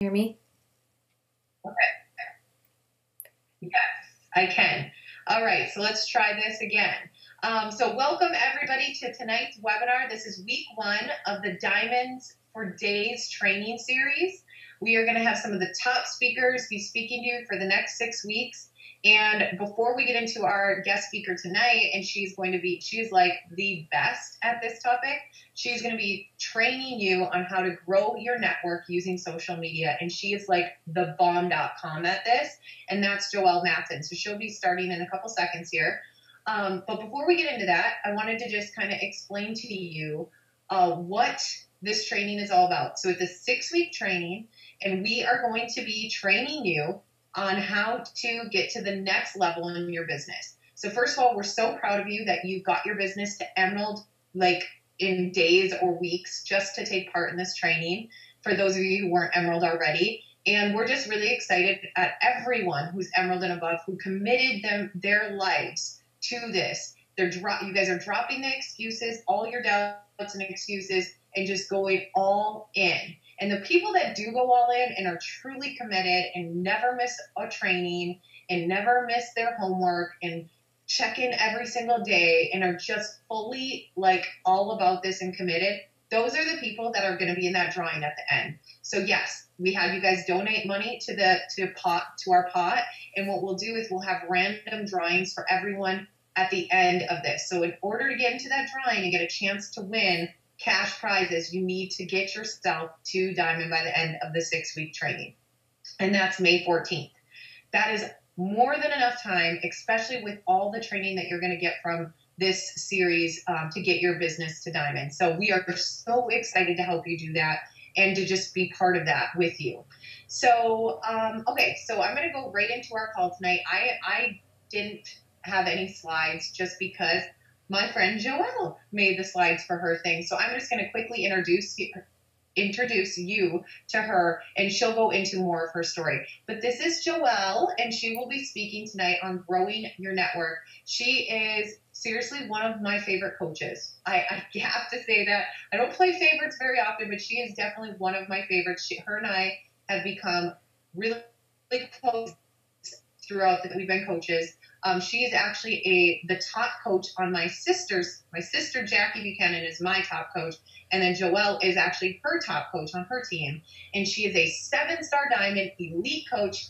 Hear me? Okay. Yes, I can. All right, so let's try this again. So welcome everybody to tonight's webinar. This is week 1 of the Diamonds for Days training series. We are going to have some of the top speakers be speaking to you for the next 6 weeks. And before we get into our guest speaker tonight, and she's like the best at this topic, she's going to be training you on how to grow your network using social media. And she is like the bomb.com at this. And that's Joelle Mattson. So she'll be starting in a couple seconds here. But before we get into that, I wanted to just kind of explain to you what this training is all about. So it's a 6-week training, and we are going to be training you on how to get to the next level in your business. So first of all, we're so proud of you that you got your business to Emerald like in days or weeks just to take part in this training, for those of you who weren't Emerald already. And we're just really excited at everyone who's Emerald and above who committed their lives to this. You guys are dropping the excuses, all your doubts and excuses, and just going all in. And the people that do go all in and are truly committed and never miss a training and never miss their homework and check in every single day and are just fully like all about this and committed, those are the people that are going to be in that drawing at the end. So yes, we have you guys donate money to our pot, and what we'll do is we'll have random drawings for everyone at the end of this. So in order to get into that drawing and get a chance to win cash prizes, you need to get yourself to Diamond by the end of the 6-week training. And that's May 14th. That is more than enough time, especially with all the training that you're going to get from this series to get your business to Diamond. So we are so excited to help you do that and to just be part of that with you. So, okay, so I'm going to go right into our call tonight. I didn't have any slides just because my friend Joelle made the slides for her thing. So I'm just going to quickly introduce you to her, and she'll go into more of her story. But this is Joelle, and she will be speaking tonight on growing your network. She is seriously one of my favorite coaches. I have to say that. I don't play favorites very often, but she is definitely one of my favorites. Her and I have become really close throughout that we've been coaches. She is actually the top coach on my sister Jackie Buchanan is my top coach, and then Joelle is actually her top coach on her team. And she is a 7-star Diamond elite coach.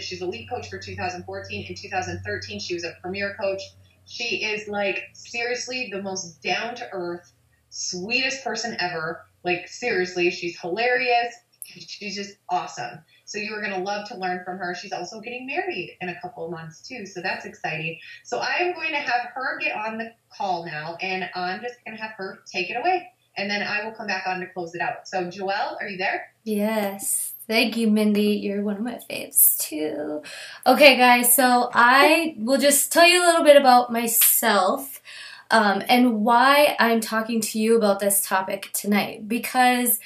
She's elite coach for 2014 and 2013. She was a premier coach. She is like seriously the most down-to-earth, sweetest person ever. Like seriously, she's hilarious. She's just awesome. So you are going to love to learn from her. She's also getting married in a couple of months too, so that's exciting. So I am going to have her get on the call now, and I'm just going to have her take it away, and then I will come back on to close it out. So Joelle, are you there? Yes. Thank you, Mindy. You're one of my faves too. Okay, guys, so I will just tell you a little bit about myself and why I'm talking to you about this topic tonight. Because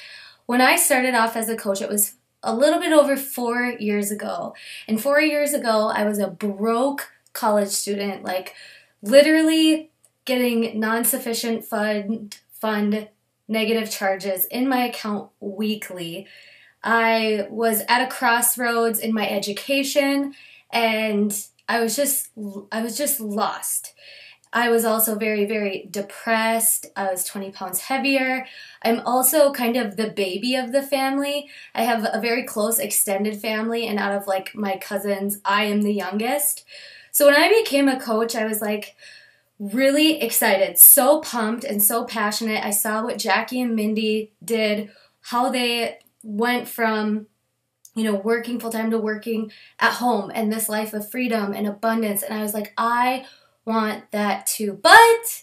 when I started off as a coach, it was a little bit over 4 years ago. And 4 years ago, I was a broke college student, like literally getting non-sufficient fund negative charges in my account weekly. I was at a crossroads in my education, and I was just lost. I was also very, very depressed. I was 20 pounds heavier. I'm also kind of the baby of the family. I have a very close extended family, and out of like my cousins, I am the youngest. So when I became a coach, I was like really excited, so pumped and so passionate. I saw what Jackie and Mindy did, how they went from working full-time to working at home and this life of freedom and abundance. And I was like, I want that too, but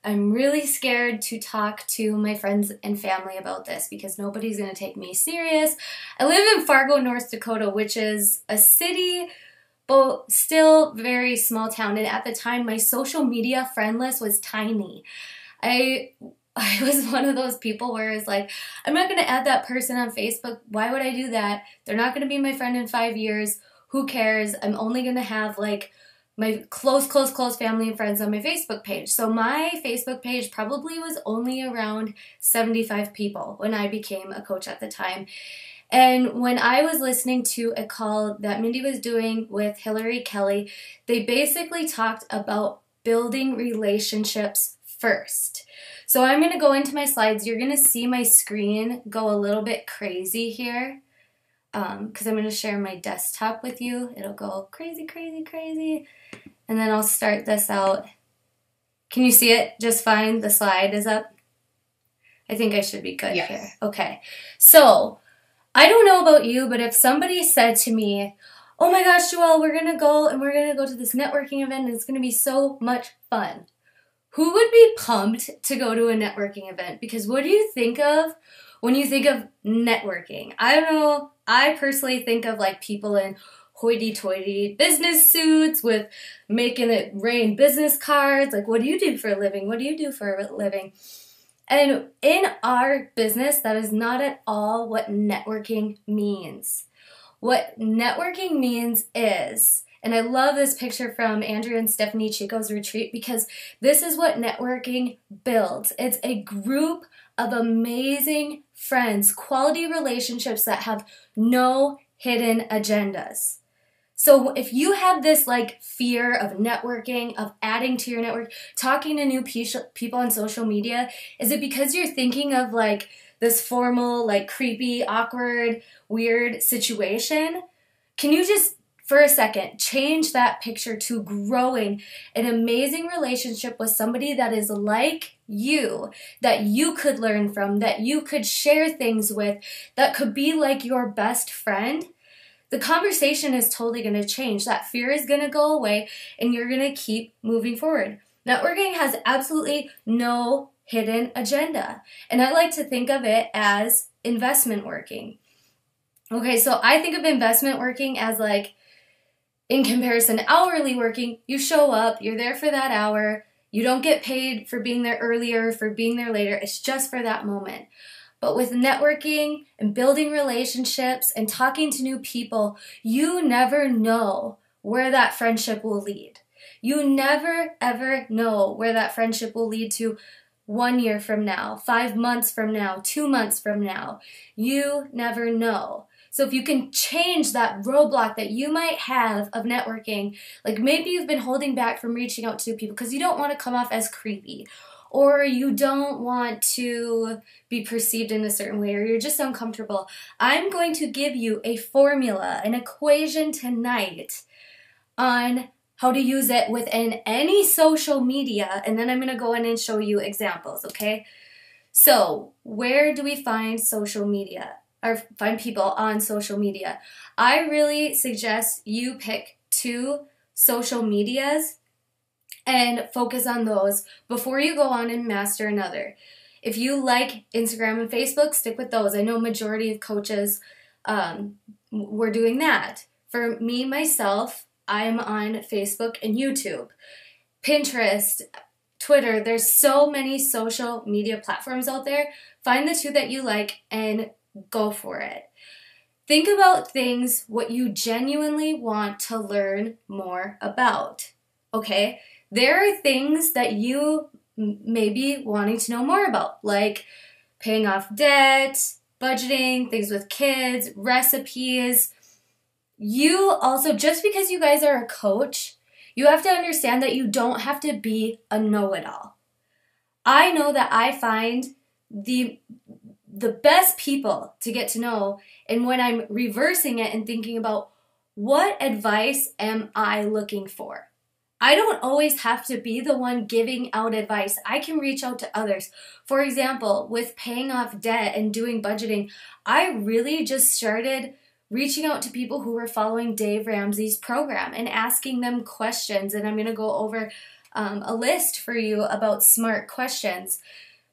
I'm really scared to talk to my friends and family about this because nobody's going to take me serious. I live in Fargo, North Dakota, which is a city, but still very small town. And at the time, my social media friend list was tiny. I was one of those people where it's like, I'm not going to add that person on Facebook. Why would I do that? They're not going to be my friend in 5 years. Who cares? I'm only going to have like my close family and friends on my Facebook page. So my Facebook page probably was only around 75 people when I became a coach at the time. And when I was listening to a call that Mindy was doing with Hillary Kelly, they basically talked about building relationships first. So I'm going to go into my slides. You're going to see my screen go a little bit crazy here because I'm going to share my desktop with you. It'll go crazy, crazy, crazy. And then I'll start this out. Can you see it just fine? The slide is up. I think I should be good here. Okay. So I don't know about you, but if somebody said to me, oh my gosh, Joelle, we're going to go to this networking event and it's going to be so much fun. Who would be pumped to go to a networking event? Because what do you think of when you think of networking? I don't know. I personally think of like people in hoity-toity business suits with making it rain business cards. Like, what do you do for a living? What do you do for a living? And in our business, that is not at all what networking means. What networking means is, and I love this picture from Andrew and Stephanie Chico's retreat because this is what networking builds. It's a group of amazing friends, quality relationships that have no hidden agendas. So if you have this like fear of networking, of adding to your network, talking to new people on social media, is it because you're thinking of like this formal, like creepy, awkward, weird situation? Can you just, for a second, change that picture to growing an amazing relationship with somebody that is like you, that you could learn from, that you could share things with, that could be like your best friend? The conversation is totally going to change. That fear is going to go away and you're going to keep moving forward. Networking has absolutely no hidden agenda. And I like to think of it as investment working. Okay, so I think of investment working as like, in comparison to hourly working, you show up, you're there for that hour, you don't get paid for being there earlier, for being there later, it's just for that moment. But with networking and building relationships and talking to new people, you never know where that friendship will lead. You never, ever know where that friendship will lead to 1 year from now, 5 months from now, 2 months from now. You never know. So if you can change that roadblock that you might have of networking, like maybe you've been holding back from reaching out to people because you don't want to come off as creepy, or you don't want to be perceived in a certain way, or you're just uncomfortable. I'm going to give you a formula, an equation tonight on how to use it within any social media, and then I'm going to go in and show you examples, okay? So where do we find social media, or find people on social media? I really suggest you pick 2 social medias and focus on those before you go on and master another. If you like Instagram and Facebook, stick with those. I know majority of coaches were doing that. For me, myself, I'm on Facebook and YouTube, Pinterest, Twitter. There's so many social media platforms out there. Find the 2 that you like and go for it. Think about things what you genuinely want to learn more about, okay? There are things that you may be wanting to know more about, like paying off debt, budgeting, things with kids, recipes. You also, just because you guys are a coach, you have to understand that you don't have to be a know-it-all. I know that I find the best people to get to know, and when I'm reversing it and thinking about what advice am I looking for? I don't always have to be the one giving out advice. I can reach out to others. For example, with paying off debt and doing budgeting, I really just started reaching out to people who were following Dave Ramsey's program and asking them questions. And I'm going to go over a list for you about smart questions.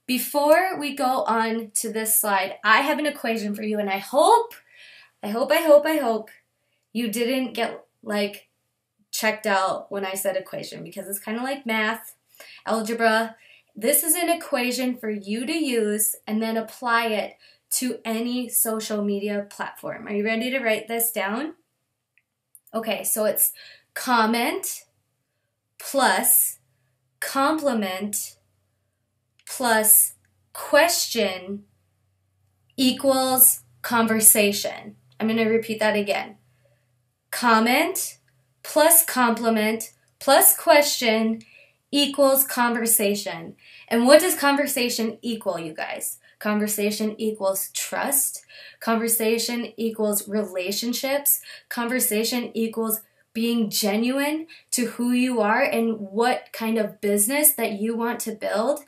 Before we go on to this slide, I have an equation for you, and I hope you didn't get like checked out when I said equation, because it's kind of like math, algebra. This is an equation for you to use and then apply it to any social media platform. Are you ready to write this down? Okay, so it's comment plus compliment plus question equals conversation. I'm going to repeat that again. Comment plus compliment plus question equals conversation. And what does conversation equal, you guys? Conversation equals trust. Conversation equals relationships. Conversation equals being genuine to who you are and what kind of business that you want to build.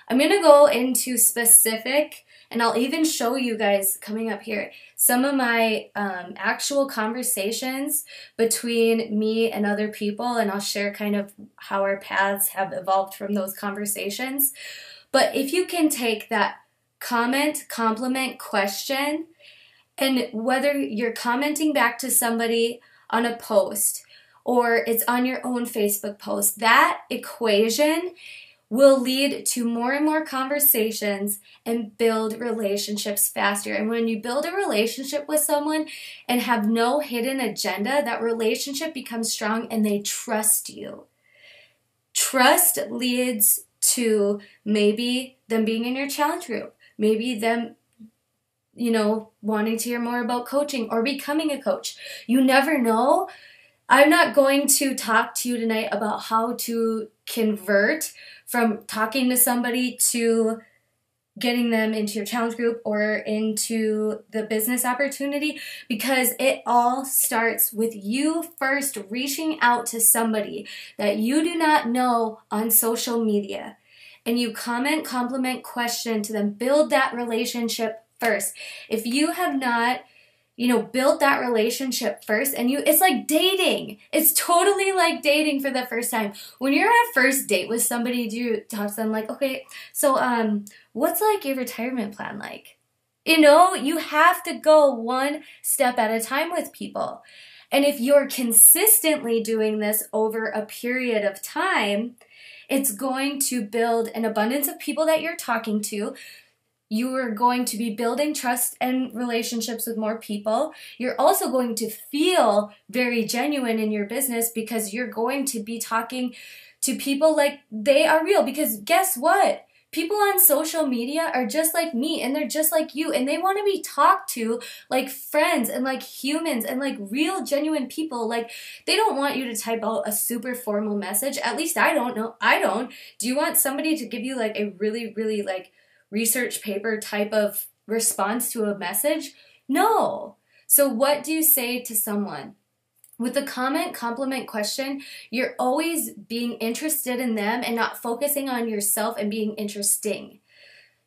I'm going to go into specific, and I'll even show you guys coming up here some of my actual conversations between me and other people, and I'll share kind of how our paths have evolved from those conversations. But if you can take that comment, compliment, question, and whether you're commenting back to somebody on a post or it's on your own Facebook post, that equation will lead to more and more conversations and build relationships faster. And when you build a relationship with someone and have no hidden agenda, that relationship becomes strong and they trust you. Trust leads to maybe them being in your challenge group, maybe them, wanting to hear more about coaching or becoming a coach. You never know. I'm not going to talk to you tonight about how to convert from talking to somebody to getting them into your challenge group or into the business opportunity, because it all starts with you first reaching out to somebody that you do not know on social media, and you comment, compliment, question to them. Build that relationship first. If you have not built that relationship first, and it's like dating. It's totally like dating for the first time. When you're on a first date with somebody, do you talk to them like, okay, so what's like your retirement plan like? You have to go one step at a time with people. And if you're consistently doing this over a period of time, it's going to build an abundance of people that you're talking to. You are going to be building trust and relationships with more people. You're also going to feel very genuine in your business because you're going to be talking to people like they are real. Because guess what? People on social media are just like me, and they're just like you, and they want to be talked to like friends and like humans and like real genuine people. Like, they don't want you to type out a super formal message. At least I don't know. I don't. Do you want somebody to give you like a really, really like research paper type of response to a message? No. So what do you say to someone? With the comment, compliment, question, you're always being interested in them and not focusing on yourself and being interesting.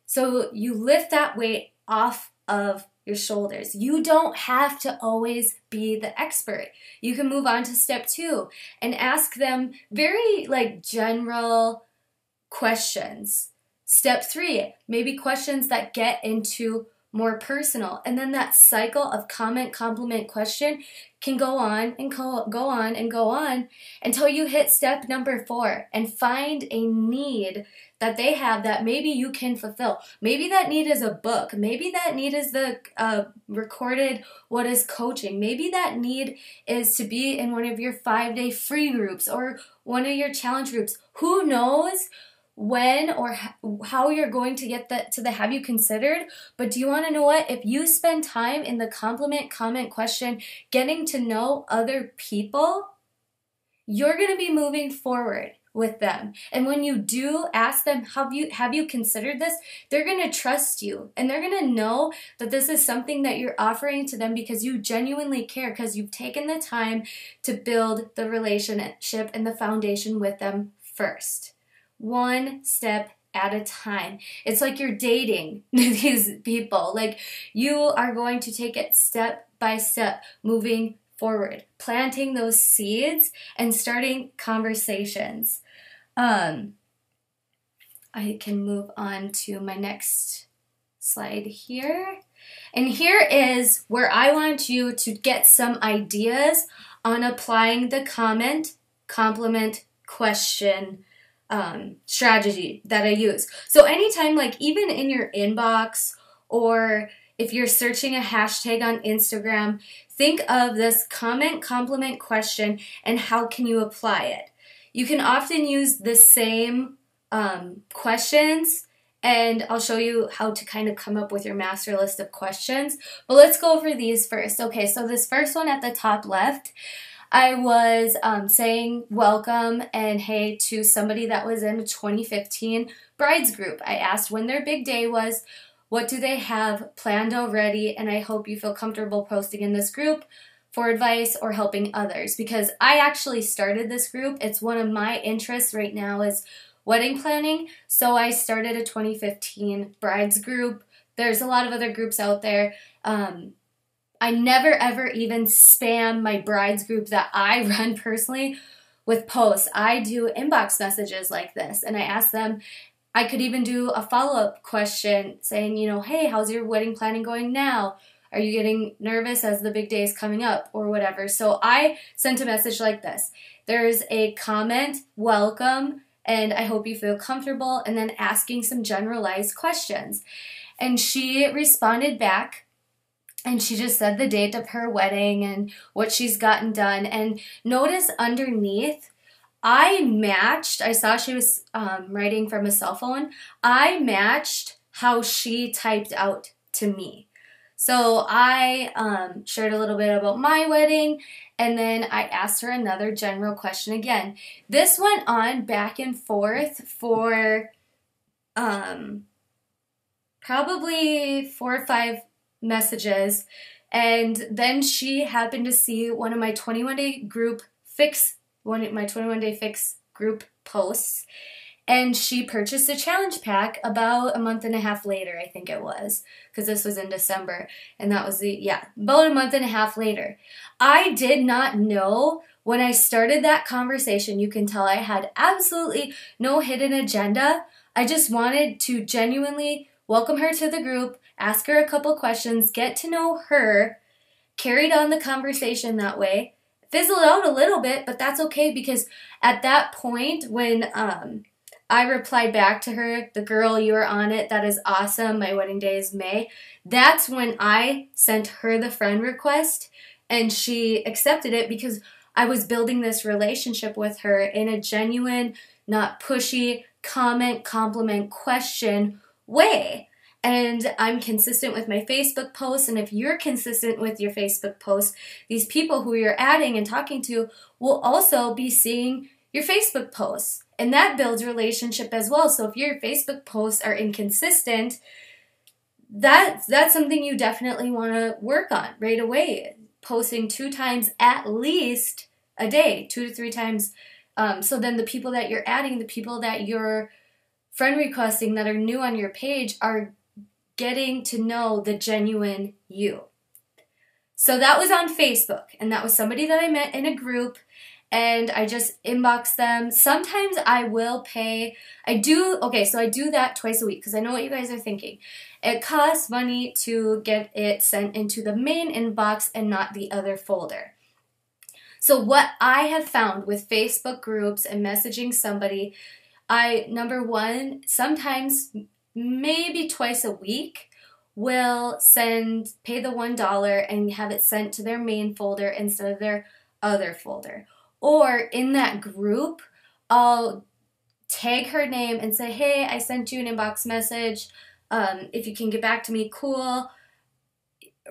So you lift that weight off of your shoulders. You don't have to always be the expert. You can move on to step 2 and ask them very like general questions. Step 3, maybe questions that get into more personal. And then that cycle of comment, compliment, question can go on and go on and go on until you hit step number 4 and find a need that they have that maybe you can fulfill. Maybe that need is a book. Maybe that need is the recorded what is coaching. Maybe that need is to be in one of your 5-day free groups or one of your challenge groups. Who knows when or how you're going to get to the have you considered? But do you want to know what? If you spend time in the compliment, comment, question, getting to know other people, you're going to be moving forward with them. And when you do ask them, have you considered this? They're going to trust you, and they're going to know that this is something that you're offering to them because you genuinely care, because you've taken the time to build the relationship and the foundation with them first. One step at a time. It's like you're dating these people. Like, you are going to take it step by step, moving forward, planting those seeds and starting conversations. I can move on to my next slide here. And here is where I want you to get some ideas on applying the comment, compliment, question strategy that I use. So anytime, like even in your inbox, or if you're searching a hashtag on Instagram, think of this comment, compliment, question, and how can you apply it. You can often use the same questions and I'll show you how to kind of come up with your master list of questions. But let's go over these first. Okay, so this first one at the top left, I was saying welcome and hey to somebody that was in a 2015 brides group. I asked when their big day was, what do they have planned already, and I hope you feel comfortable posting in this group for advice or helping others, because I actually started this group. It's one of my interests right now is wedding planning, so I started a 2015 brides group. There's a lot of other groups out there. I never ever even spam my brides group that I run personally with posts. I do inbox messages like this, and I ask them, I could even do a follow-up question saying, you know, hey, how's your wedding planning going now? Are you getting nervous as the big day is coming up or whatever? So I sent a message like this. There's a comment, welcome, and I hope you feel comfortable, and then asking some generalized questions. And she responded back, and she just said the date of her wedding and what she's gotten done. And notice underneath, I saw she was writing from a cell phone. I matched how she typed out to me. So I shared a little bit about my wedding, and then I asked her another general question again. This went on back and forth for probably 4 or 5 messages, and then she happened to see one of my 21 Day Fix group posts, and she purchased a challenge pack about a month and a half later, I think it was, because this was in December, and that was about a month and a half later. I did not know when I started that conversation. You can tell I had absolutely no hidden agenda. I just wanted to genuinely welcome her to the group, ask her a couple questions, get to know her, carried on the conversation that way. Fizzled out a little bit, but that's okay, because at that point when I replied back to her, the girl, you are on it, that is awesome, my wedding day is May, that's when I sent her the friend request, and she accepted it because I was building this relationship with her in a genuine, not pushy, compliment, question way. And I'm consistent with my Facebook posts, and if you're consistent with your Facebook posts, these people who you're adding and talking to will also be seeing your Facebook posts, and that builds relationship as well. So if your Facebook posts are inconsistent, that's something you definitely want to work on right away. Posting 2 times at least a day, 2 to 3 times. So then the people that you're adding, the people that you're friend requesting that are new on your page are getting to know the genuine you. So that was on Facebook, and that was somebody that I met in a group, and I just inboxed them. Sometimes I will pay. I do that twice a week, because I know what you guys are thinking. It costs money to get it sent into the main inbox and not the other folder. So what I have found with Facebook groups and messaging somebody, number one, sometimes maybe twice a week, will pay the $1 and have it sent to their main folder instead of their other folder. Or in that group, I'll tag her name and say, hey, I sent you an inbox message. If you can get back to me, cool.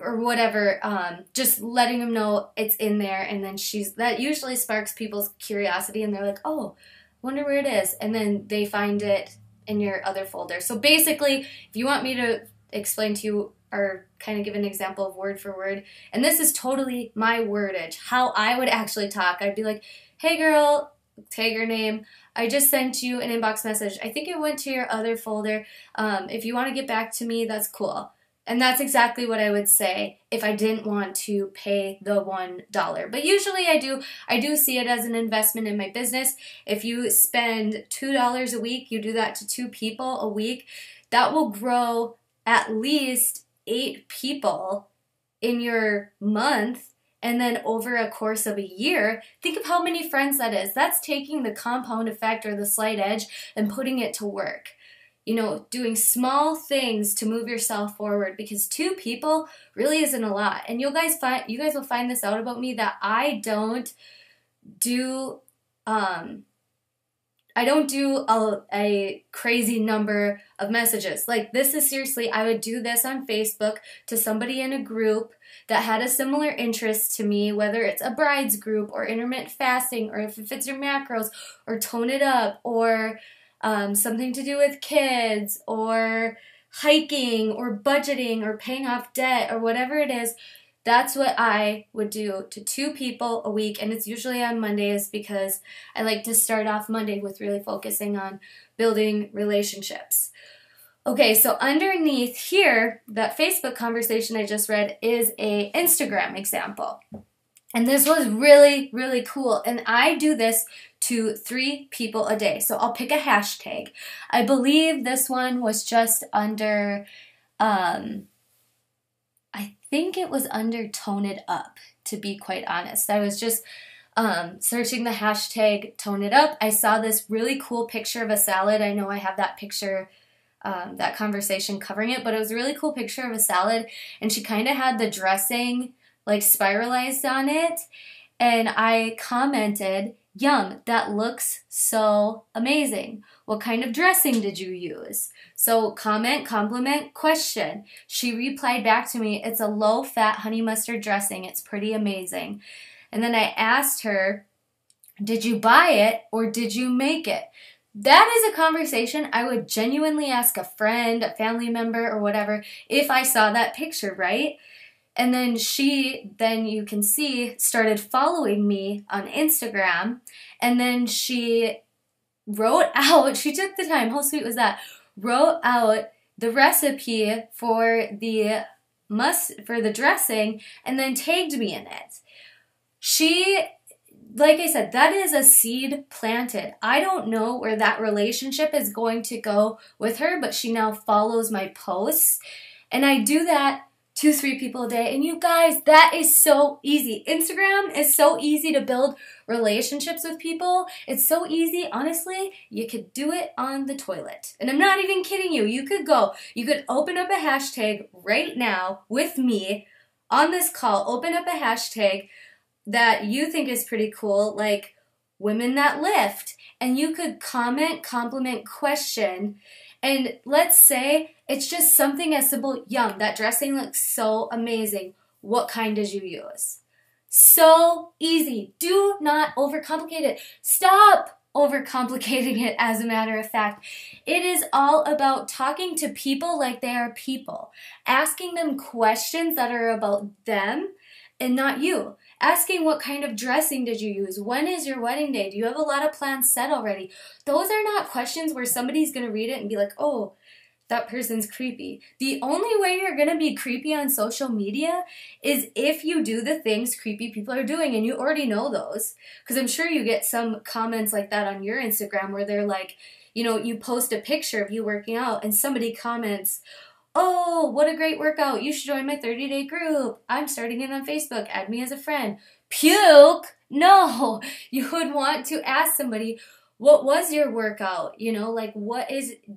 Or whatever, just letting them know it's in there, and then that usually sparks people's curiosity, and they're like, oh, wonder where it is, and then they find it in your other folder. So basically, if you want me to explain to you or kind of give an example of word for word, and this is totally my wordage, how I would actually talk, I'd be like, hey girl, tag your name, I just sent you an inbox message. I think it went to your other folder. If you want to get back to me, that's cool. And that's exactly what I would say if I didn't want to pay the $1. But usually I do see it as an investment in my business. If you spend $2 a week, you do that to 2 people a week, that will grow at least 8 people in your month. And then over a course of a year, think of how many friends that is. That's taking the compound effect or the slight edge and putting it to work. You know, doing small things to move yourself forward, because 2 people really isn't a lot. And you guys will find this out about me, that I don't do I don't do a crazy number of messages. Like, this is seriously, I would do this on Facebook to somebody in a group that had a similar interest to me, whether it's a brides group or intermittent fasting, or if it fits your macros, or tone it up, or something to do with kids, or hiking, or budgeting, or paying off debt, or whatever it is. That's what I would do to 2 people a week, and it's usually on Mondays because I like to start off Monday with really focusing on building relationships. Okay, so underneath here, that Facebook conversation I just read is a Instagram example. And this was really, really cool. And I do this to 3 people a day. So I'll pick a hashtag. I believe this one was just under, I think it was under Tone It Up, to be quite honest. I was just searching the hashtag Tone It Up. I saw this really cool picture of a salad. I know I have that picture, that conversation covering it, but it was a really cool picture of a salad, and she kind of had the dressing like spiralized on it, and I commented, "Yum, that looks so amazing. What kind of dressing did you use?" So comment, compliment, question. She replied back to me, "It's a low-fat honey mustard dressing. It's pretty amazing." And then I asked her, "Did you buy it or did you make it?" That is a conversation I would genuinely ask a friend, a family member, or whatever if I saw that picture, right? And then then you can see, started following me on Instagram. And then she wrote out, she took the time, how sweet was that? Wrote out the recipe for the dressing and then tagged me in it. Like I said, that is a seed planted. I don't know where that relationship is going to go with her, but she now follows my posts. And I do that 2-3 people a day. And you guys, that is so easy. Instagram is so easy to build relationships with people. It's so easy. Honestly, you could do it on the toilet. And I'm not even kidding you. You could open up a hashtag right now with me on this call. Open up a hashtag that you think is pretty cool, like women that lift. And you could comment, compliment, question. And let's say it's just something as simple, "Yum, that dressing looks so amazing. What kind did you use?" So easy. Do not overcomplicate it. Stop overcomplicating it, as a matter of fact. It is all about talking to people like they are people. Asking them questions that are about them and not you. Asking, "What kind of dressing did you use? When is your wedding day? Do you have a lot of plans set already?" Those are not questions where somebody's going to read it and be like, "Oh, that person's creepy." The only way you're going to be creepy on social media is if you do the things creepy people are doing, and you already know those. Because I'm sure you get some comments like that on your Instagram where they're like, you post a picture of you working out and somebody comments, "Oh, what a great workout. You should join my 30-day group. I'm starting it on Facebook. Add me as a friend." Puke? No. You would want to ask somebody, "What was your workout? Do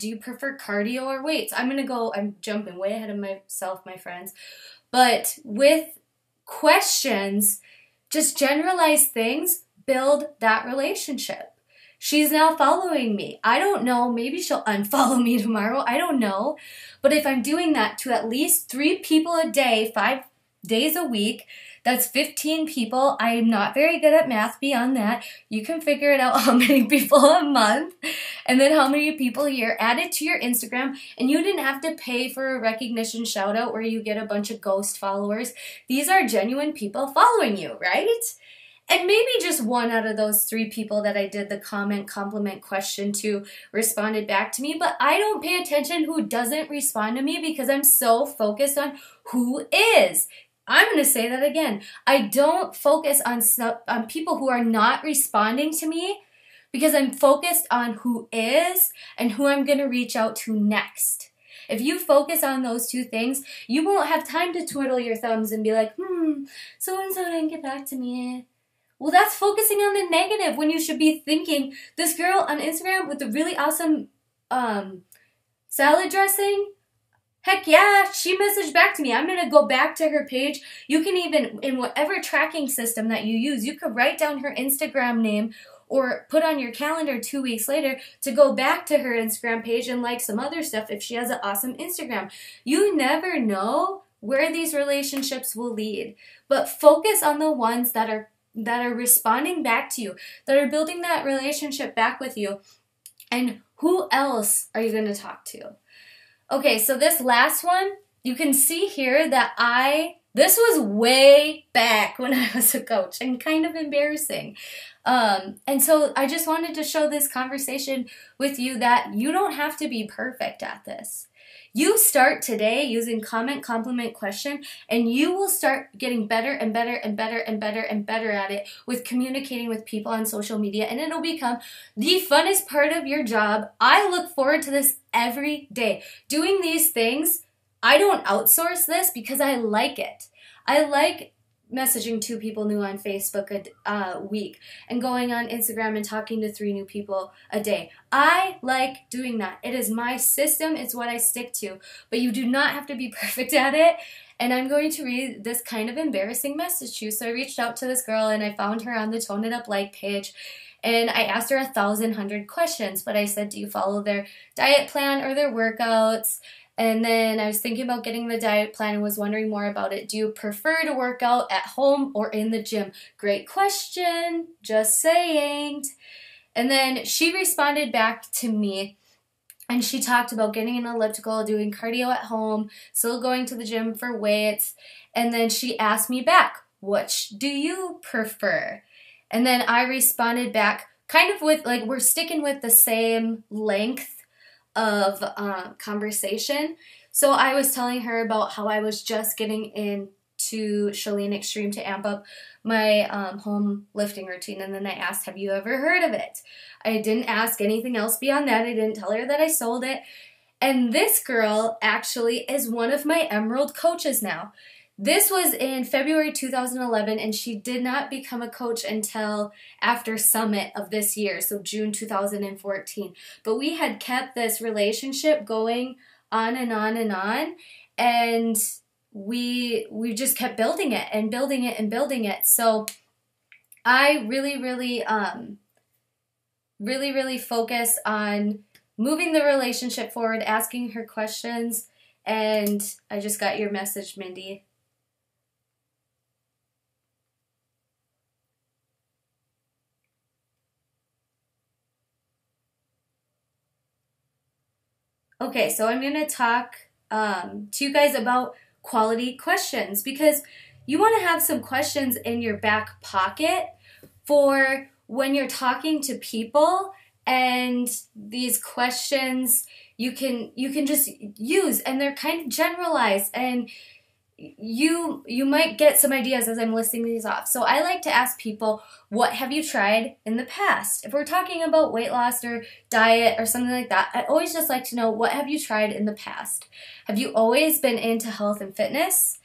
you prefer cardio or weights?" I'm jumping way ahead of myself, my friends. But with questions, just generalize things, build that relationship. She's now following me. I don't know. Maybe she'll unfollow me tomorrow. I don't know. But if I'm doing that to at least 3 people a day, 5 days a week, that's 15 people. I am not very good at math beyond that. You can figure it out how many people a month and then how many people a year. Add it to your Instagram, and you didn't have to pay for a recognition shout out where you get a bunch of ghost followers. These are genuine people following you, right? And maybe just 1 out of those 3 people that I did the comment, compliment, question to responded back to me. But I don't pay attention who doesn't respond to me because I'm so focused on who is. I'm going to say that again. I don't focus on people who are not responding to me because I'm focused on who is and who I'm going to reach out to next. If you focus on those 2 things, you won't have time to twiddle your thumbs and be like, so-and-so didn't get back to me. Well, that's focusing on the negative when you should be thinking, this girl on Instagram with the really awesome salad dressing, heck yeah, she messaged back to me. I'm going to go back to her page. You can even, in whatever tracking system that you use, you could write down her Instagram name or put on your calendar 2 weeks later to go back to her Instagram page and like some other stuff if she has an awesome Instagram. You never know where these relationships will lead, but focus on the ones that are responding back to you, that are building that relationship back with you. And who else are you going to talk to? Okay, so this last one, you can see here that this was way back when I was a coach and kind of embarrassing. And so I just wanted to show this conversation with you that you don't have to be perfect at this. You start today using comment, compliment, question, and you will start getting better and better and better and better and better at it with communicating with people on social media, and it'll become the funnest part of your job. I look forward to this every day. Doing these things, I don't outsource this because I like it. I like messaging 2 people new on Facebook a week and going on Instagram and talking to 3 new people a day. I like doing that. It is my system. It's what I stick to. But you do not have to be perfect at it. And I'm going to read this kind of embarrassing message to you. So I reached out to this girl and I found her on the Tone It Up like page. And I asked her 1,100 questions. But I said, do you follow their diet plan or their workouts? And then I was thinking about getting the diet plan and was wondering more about it. Do you prefer to work out at home or in the gym? Great question. Just saying. And then she responded back to me and she talked about getting an elliptical, doing cardio at home, still going to the gym for weights. And then she asked me back, which do you prefer? And then I responded back kind of with like, we're sticking with the same length of conversation. So I was telling her about how I was just getting into Chalene Extreme to amp up my home lifting routine, and then I asked, have you ever heard of it? I didn't ask anything else beyond that. I didn't tell her that I sold it. And this girl actually is one of my Emerald coaches now. This was in February 2011, and she did not become a coach until after Summit of this year, so June 2014. But we had kept this relationship going on and on and on, and we just kept building it and building it and building it. So I really focus on moving the relationship forward, asking her questions, and I just got your message, Mindy. Okay, so I'm going to talk to you guys about quality questions because you want to have some questions in your back pocket for when you're talking to people, and these questions you can just use, and they're kind of generalized, and you might get some ideas as I'm listing these off. So I like to ask people, what have you tried in the past? If we're talking about weight loss or diet or something like that, I always just like to know, what have you tried in the past? Have you always been into health and fitness?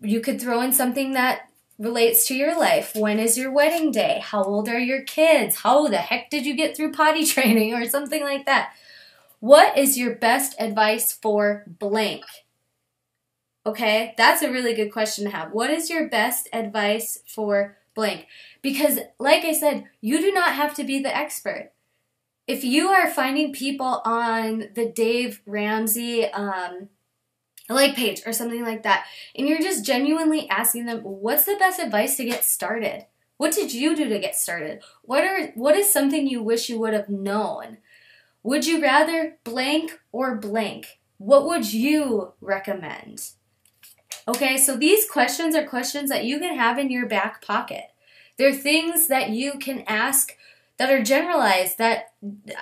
You could throw in something that relates to your life. When is your wedding day? How old are your kids? How the heck did you get through potty training or something like that? What is your best advice for blank? Okay, that's a really good question to have. What is your best advice for blank? Because, like I said, you do not have to be the expert. If you are finding people on the Dave Ramsey like page or something like that, and you're just genuinely asking them, what's the best advice to get started? What did you do to get started? What is something you wish you would have known? Would you rather blank or blank? What would you recommend? Okay, so these questions are questions that you can have in your back pocket. They're things that you can ask that are generalized, that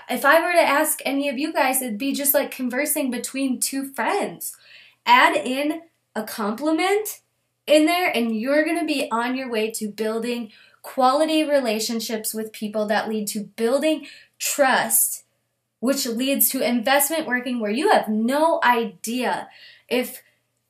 if I were to ask any of you guys, it'd be just like conversing between 2 friends. Add in a compliment in there, and you're going to be on your way to building quality relationships with people that lead to building trust, which leads to investment working where you have no idea if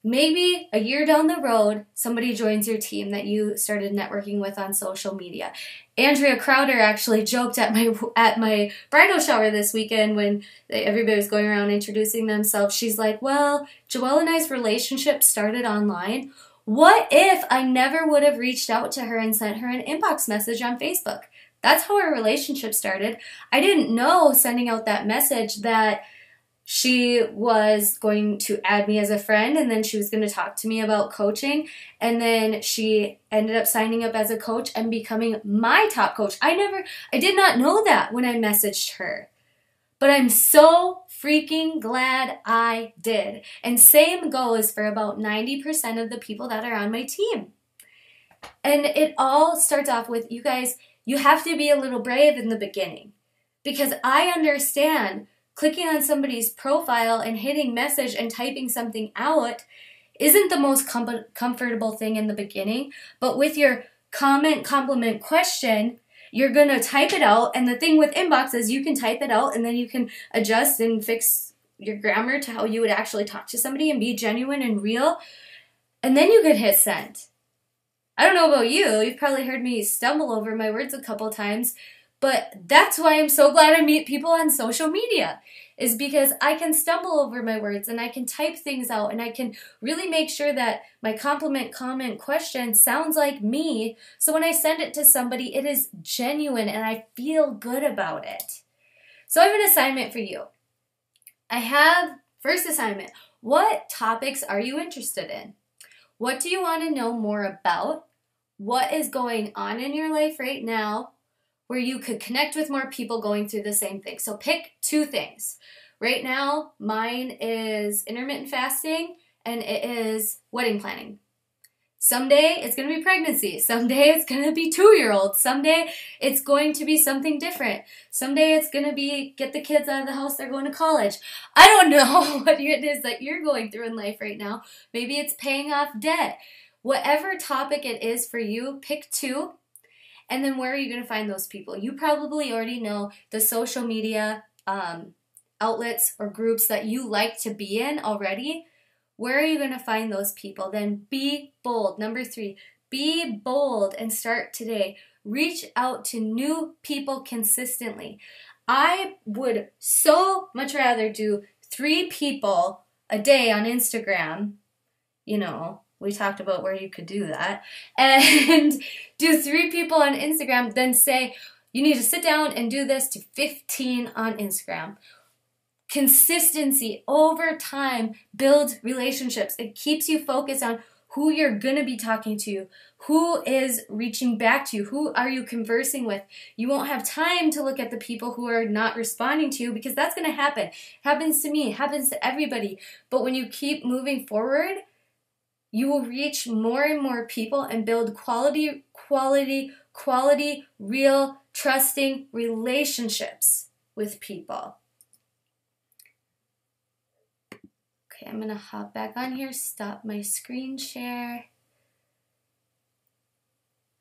maybe a year down the road, somebody joins your team that you started networking with on social media. Andrea Crowder actually joked at my bridal shower this weekend when everybody was going around introducing themselves. She's like, well, Joelle and I's relationship started online. What if I never would have reached out to her and sent her an inbox message on Facebook? That's how our relationship started. I didn't know sending out that message that she was going to add me as a friend, and then she was going to talk to me about coaching, and then she ended up signing up as a coach and becoming my top coach. I did not know that when I messaged her, but I'm so freaking glad I did. And same goes for about 90% of the people that are on my team. And it all starts off with, you guys, you have to be a little brave in the beginning, because I understand clicking on somebody's profile and hitting message and typing something out isn't the most comfortable thing in the beginning, but with your comment, compliment, question, you're going to type it out, and the thing with inbox is you can type it out and then you can adjust and fix your grammar to how you would actually talk to somebody and be genuine and real, and then you could hit send. I don't know about you, you've probably heard me stumble over my words a couple times, but that's why I'm so glad I meet people on social media, is because I can stumble over my words and I can type things out and I can really make sure that my compliment, comment, question sounds like me. So when I send it to somebody, it is genuine and I feel good about it. So I have an assignment for you. First assignment, what topics are you interested in? What do you want to know more about? What is going on in your life right now where you could connect with more people going through the same thing? So pick 2 things. Right now, mine is intermittent fasting and it is wedding planning. Someday it's going to be pregnancy. Someday it's going to be 2-year-olds. Someday it's going to be something different. Someday it's going to be get the kids out of the house, they're going to college. I don't know what it is that you're going through in life right now. Maybe it's paying off debt. Whatever topic it is for you, pick 2. And then where are you going to find those people? You probably already know the social media outlets or groups that you like to be in already. Where are you going to find those people? Then be bold. Number 3, be bold and start today. Reach out to new people consistently. I would so much rather do 3 people a day on Instagram. You know, we talked about where you could do that. And do 3 people on Instagram, then say, you need to sit down and do this to 15 on Instagram. Consistency over time builds relationships. It keeps you focused on who you're going to be talking to, who is reaching back to you, who are you conversing with. You won't have time to look at the people who are not responding to you, because that's going to happen. It happens to me, it happens to everybody. But when you keep moving forward, you will reach more and more people and build quality, real, trusting relationships with people. Okay, I'm going to hop back on here, stop my screen share.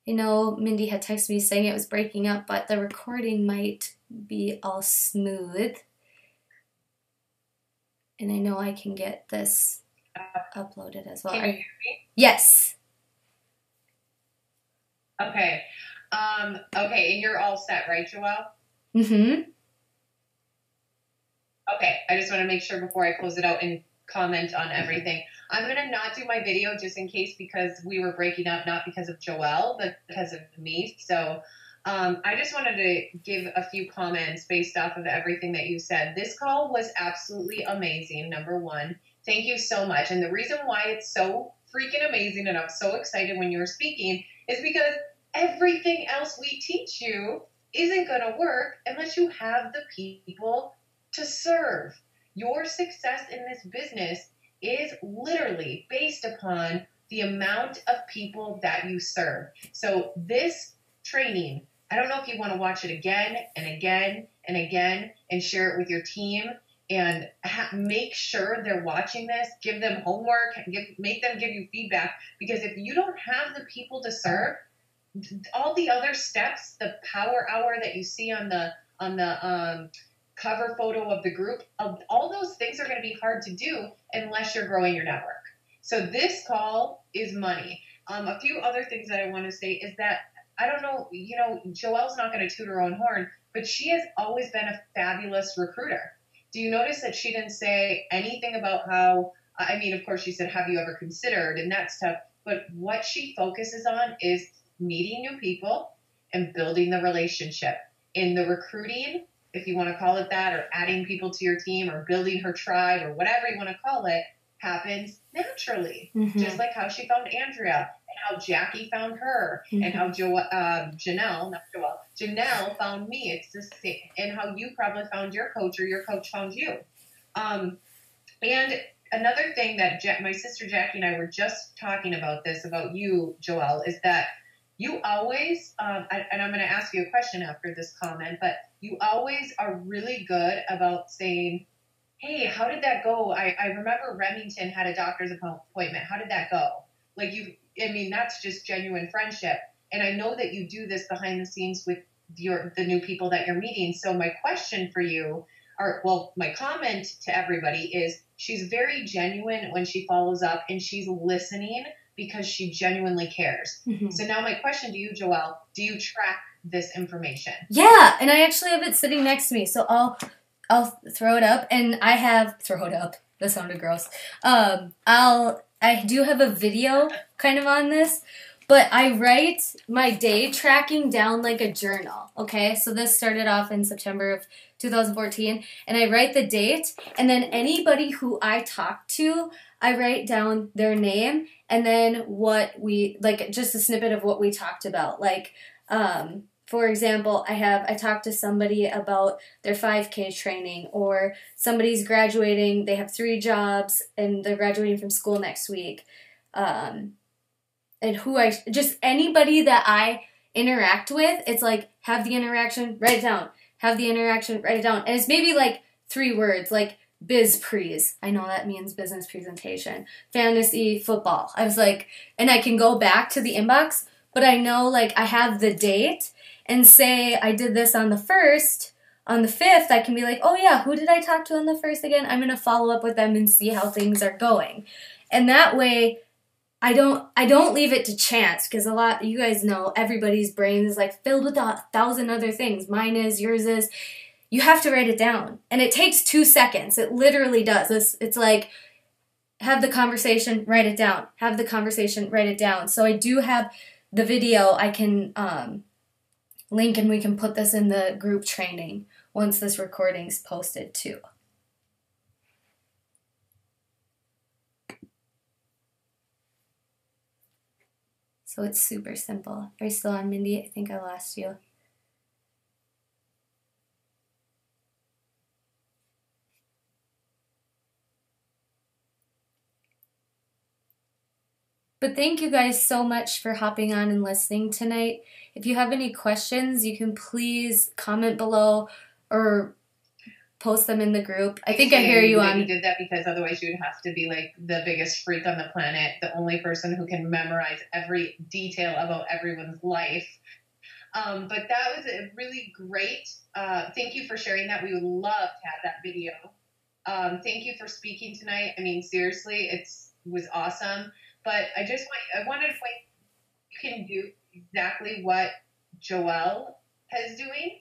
I know Mindy had texted me saying it was breaking up, but the recording might be all smooth. And I know I can get this uploaded as well. Can you hear me? Yes. Okay. Okay, and you're all set, right, Joelle? Mm-hmm. Okay, I just want to make sure before I close it out and comment on everything. I'm going to not do my video just in case, because we were breaking up, not because of Joelle, but because of me. So I just wanted to give a few comments based off of everything that you said. This call was absolutely amazing, number 1. Thank you so much. And the reason why it's so freaking amazing and I'm so excited when you were speaking is because everything else we teach you isn't going to work unless you have the people to serve. Your success in this business is literally based upon the amount of people that you serve. So this training, I don't know if you want to watch it again and again and again and share it with your team and make sure they're watching this, give them homework, make them give you feedback, because if you don't have the people to serve, all the other steps, the power hour that you see on the cover photo of the group, all those things are going to be hard to do unless you're growing your network. So this call is money. A few other things that I want to say is that, I don't know, Joelle's not going to toot her own horn, but she has always been a fabulous recruiter. Do you notice that she didn't say anything about how, of course she said, have you ever considered and that stuff, but what she focuses on is meeting new people, and building the relationship. In the recruiting, if you want to call it that, or adding people to your team, or building her tribe, or whatever you want to call it, happens naturally. Just like how she found Andrea, and how Jackie found her, and how Janelle found me. It's the same. And how you probably found your coach, or your coach found you. And another thing that my sister Jackie and I were just talking about this, about you, Joelle, is that you always, and I'm going to ask you a question after this comment, but you always are really good about saying, hey, how did that go? I remember Remington had a doctor's appointment. How did that go? Like that's just genuine friendship. And I know that you do this behind the scenes with the new people that you're meeting. So my question for you, my comment to everybody is, she's very genuine when she follows up, and she's listening because she genuinely cares. So now my question to you, Joelle, do you track this information? Yeah, and I actually have it sitting next to me, so I'll throw it up, and throw it up. That sounded gross. I do have a video kind of on this, but I write my day tracking down like a journal, okay? So this started off in September of 2014, and I write the date, and then anybody who I talk to, I write down their name, and then just a snippet of what we talked about. Like, for example, I talked to somebody about their 5K training, or somebody's graduating, they have 3 jobs, and they're graduating from school next week. And just anybody that I interact with, it's like, have the interaction, write it down. Have the interaction, write it down. And it's maybe like 3 words, like biz prees. I know that means business presentation. Fantasy football. I was like, and I can go back to the inbox, but I know like I have the date, and say I did this on the 1st, on the 5th, I can be like, oh yeah, who did I talk to on the 1st again? I'm going to follow up with them and see how things are going. And that way, I don't leave it to chance, because you guys know, everybody's brain is like filled with 1,000 other things. Mine is, yours is. You have to write it down. And it takes 2 seconds. It literally does. It's like, have the conversation, write it down. Have the conversation, write it down. So I do have the video I can link, and we can put this in the group training once this recording's posted too. So it's super simple. Are you still on, Mindy? I think I lost you. But thank you guys so much for hopping on and listening tonight. If you have any questions, you can please comment below or post them in the group. I think I hear you on. You did that because otherwise you would have to be like the biggest freak on the planet, the only person who can memorize every detail about everyone's life. But that was a really great. Thank you for sharing that. We would love to have that video. Thank you for speaking tonight. I mean, seriously, it was awesome. But I wanted to point, you can do exactly what Joelle is doing.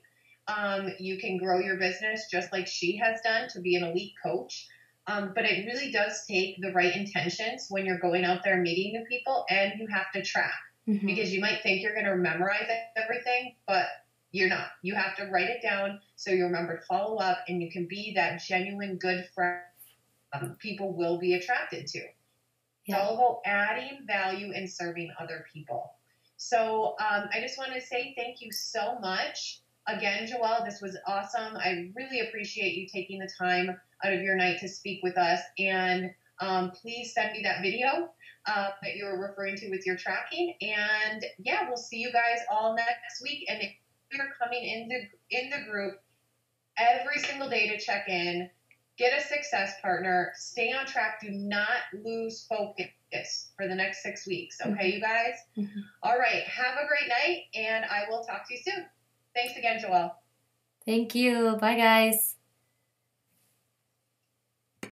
You can grow your business just like she has done to be an elite coach. But it really does take the right intentions when you're going out there meeting new people, and you have to track, because you might think you're going to memorize everything, but you're not. You have to write it down so you remember to follow up, and you can be that genuine good friend people will be attracted to. It's all about adding value and serving other people. So I just want to say thank you so much. Again, Joelle, this was awesome. I really appreciate you taking the time out of your night to speak with us. And please send me that video that you were referring to with your tracking. And yeah, we'll see you guys all next week. And if you're coming in the group every single day to check in, get a success partner, stay on track, do not lose focus for the next 6 weeks. Okay, you guys? All right, have a great night, and I will talk to you soon. Thanks again, Joelle. Thank you. Bye, guys.